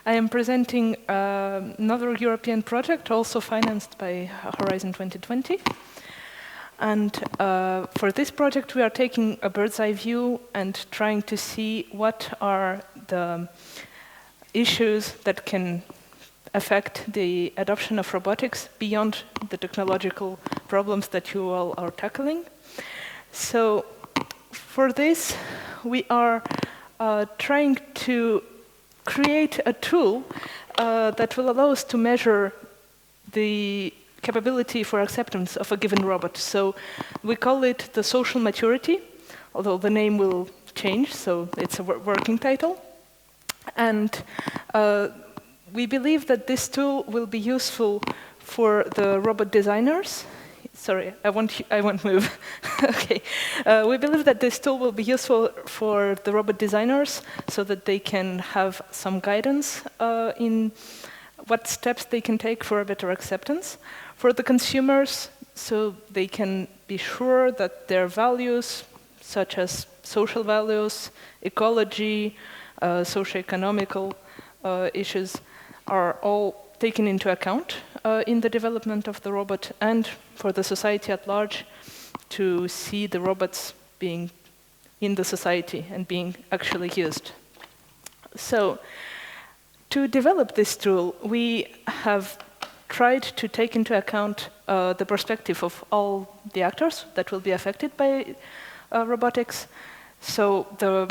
I am presenting another European project, also financed by Horizon 2020. And for this project, we are taking a bird's eye view and trying to see what are the issues that can affect the adoption of robotics beyond the technological problems that you all are tackling. So for this, we are trying to create a tool that will allow us to measure the capability for acceptance of a given robot. So we call it the social maturity, although the name will change, so it's a working title. And we believe that this tool will be useful for the robot designers. Sorry, I won't move. Okay. We believe that this tool will be useful for the robot designers so that they can have some guidance in what steps they can take for a better acceptance. For the consumers, so they can be sure that their values, such as social values, ecology, socio-economical issues, are all taken into account in the development of the robot, and for the society at large to see the robots being in the society and being actually used. So to develop this tool, we have tried to take into account the perspective of all the actors that will be affected by robotics. So the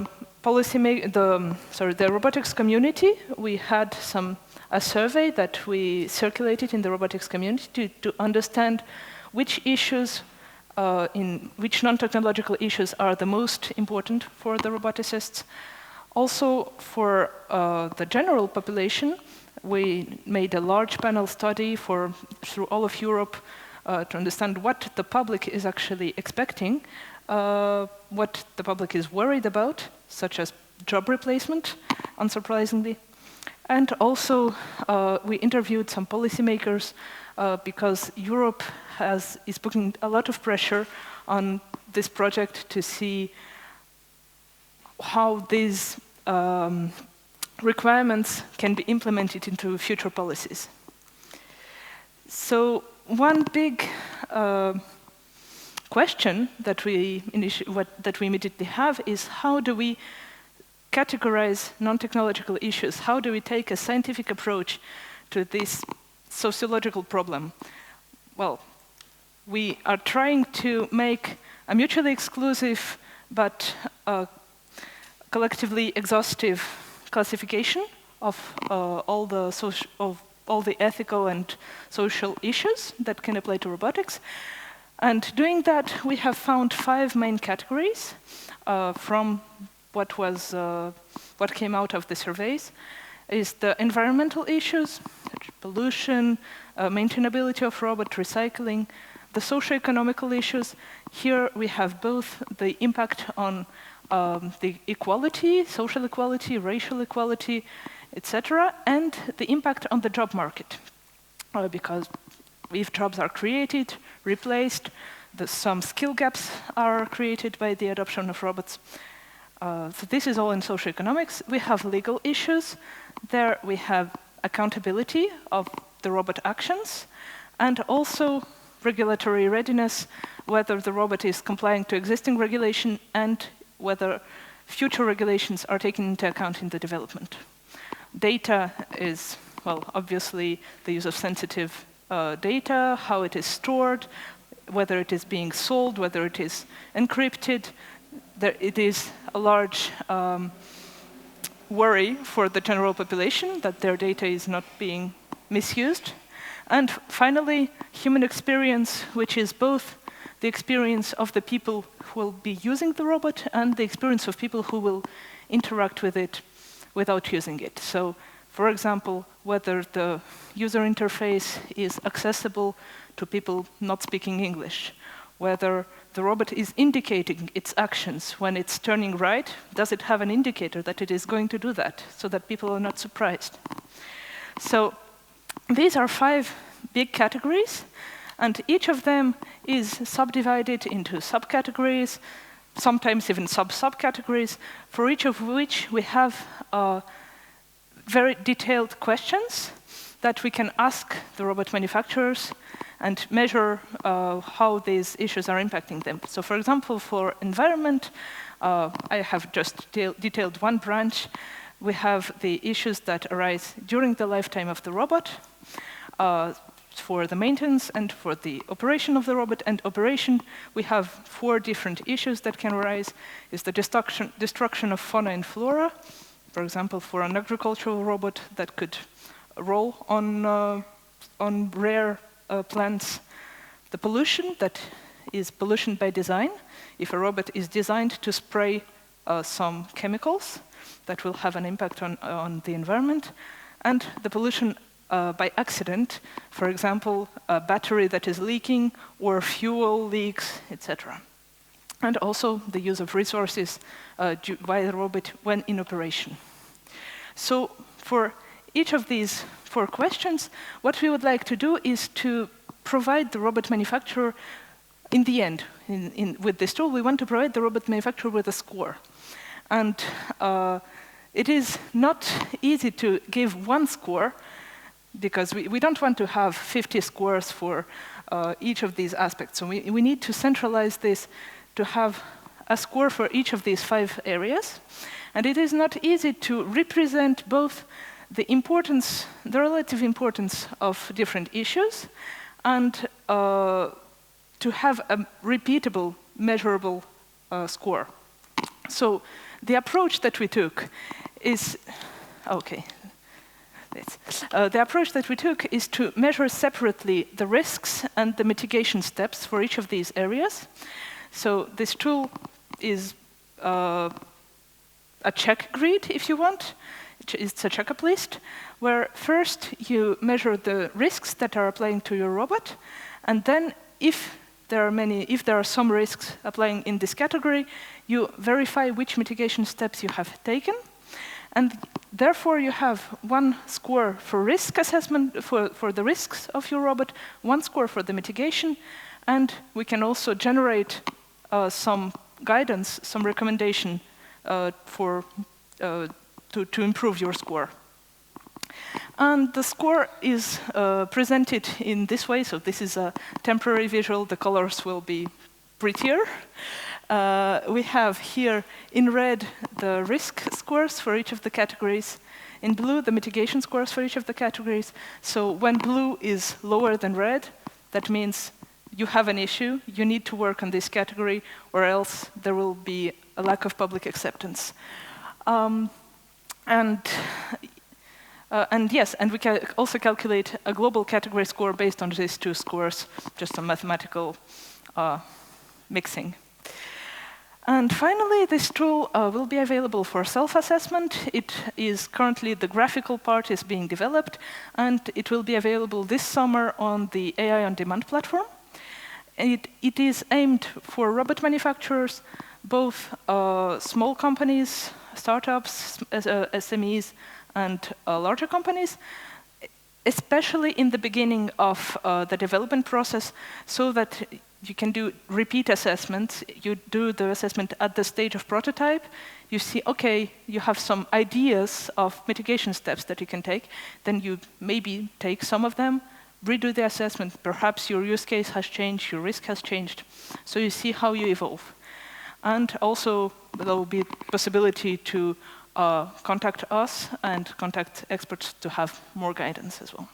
robotics community, we had a survey that we circulated in the robotics community to understand which issues, which non-technological issues are the most important for the roboticists. Also, for the general population, we made a large panel study through all of Europe to understand what the public is actually expecting, what the public is worried about, such as job replacement, unsurprisingly. And also, we interviewed some policymakers because Europe is putting a lot of pressure on this project to see how these requirements can be implemented into future policies. So one big question that we immediately have is, how do we categorize non-technological issues? How do we take a scientific approach to this sociological problem? Well, we are trying to make a mutually exclusive but collectively exhaustive classification of all the ethical and social issues that can apply to robotics. And doing that, we have found 5 main categories from what came out of the surveys. Is the environmental issues, such as pollution, maintainability of robot, recycling, the socio-economical issues. Here we have both the impact on the equality, social equality, racial equality, etc., and the impact on the job market. Because if jobs are created, replaced, some skill gaps are created by the adoption of robots. So this is all in socioeconomics. We have legal issues. There we have accountability of the robot actions, and also regulatory readiness, whether the robot is complying to existing regulation and whether future regulations are taken into account in the development. Data is, well, obviously the use of sensitive data, how it is stored, whether it is being sold, whether it is encrypted. It is a large worry for the general population that their data is not being misused. And finally, human experience, which is both the experience of the people who will be using the robot and the experience of people who will interact with it without using it. So, for example, whether the user interface is accessible to people not speaking English, whether the robot is indicating its actions when it's turning right, does it have an indicator that it is going to do that, so that people are not surprised? So these are 5 big categories, and each of them is subdivided into subcategories, sometimes even sub-subcategories, for each of which we have very detailed questions that we can ask the robot manufacturers and measure how these issues are impacting them. So for example, for environment, I have just detailed one branch. We have the issues that arise during the lifetime of the robot, for the maintenance and for the operation of the robot. And operation, we have 4 different issues that can arise. Is the destruction of fauna and flora, for example, for an agricultural robot that could roll on rare plants. The pollution, that is pollution by design. If a robot is designed to spray some chemicals, that will have an impact on the environment. And the pollution by accident, for example, a battery that is leaking or fuel leaks, etc. And also the use of resources by the robot when in operation. So for each of these 4 questions, what we would like to do is to provide the robot manufacturer, in the end, with this tool, we want to provide the robot manufacturer with a score. And it is not easy to give one score, because we don't want to have 50 scores for each of these aspects. So we need to centralize this to have a score for each of these 5 areas. And it is not easy to represent both the importance, the relative importance of different issues, and to have a repeatable, measurable score. So the approach that we took is, the approach that we took is to measure separately the risks and the mitigation steps for each of these areas. So this tool is a check grid, if you want. It's a checkup list, where first you measure the risks that are applying to your robot, and then if there are some risks applying in this category, you verify which mitigation steps you have taken. And therefore, you have 1 score for risk assessment, for the risks of your robot, 1 score for the mitigation, and we can also generate some guidance, some recommendation to improve your score. And the score is presented in this way. So this is a temporary visual. The colors will be prettier. We have here in red the risk scores for each of the categories. In blue, the mitigation scores for each of the categories. So when blue is lower than red, that means you have an issue, you need to work on this category, or else there will be a lack of public acceptance. And we can also calculate a global category score based on these 2 scores, just a mathematical mixing. And finally, this tool will be available for self-assessment. It is currently, the graphical part is being developed, and it will be available this summer on the AI on Demand platform. It is aimed for robot manufacturers, both small companies, startups, SMEs, and larger companies, especially in the beginning of the development process, so that you can do repeat assessments. You do the assessment at the stage of prototype. You see, okay, you have some ideas of mitigation steps that you can take. Then you maybe take some of them, redo the assessment. Perhaps your use case has changed, your risk has changed. So you see how you evolve. And also, there will be possibility to contact us and contact experts to have more guidance as well.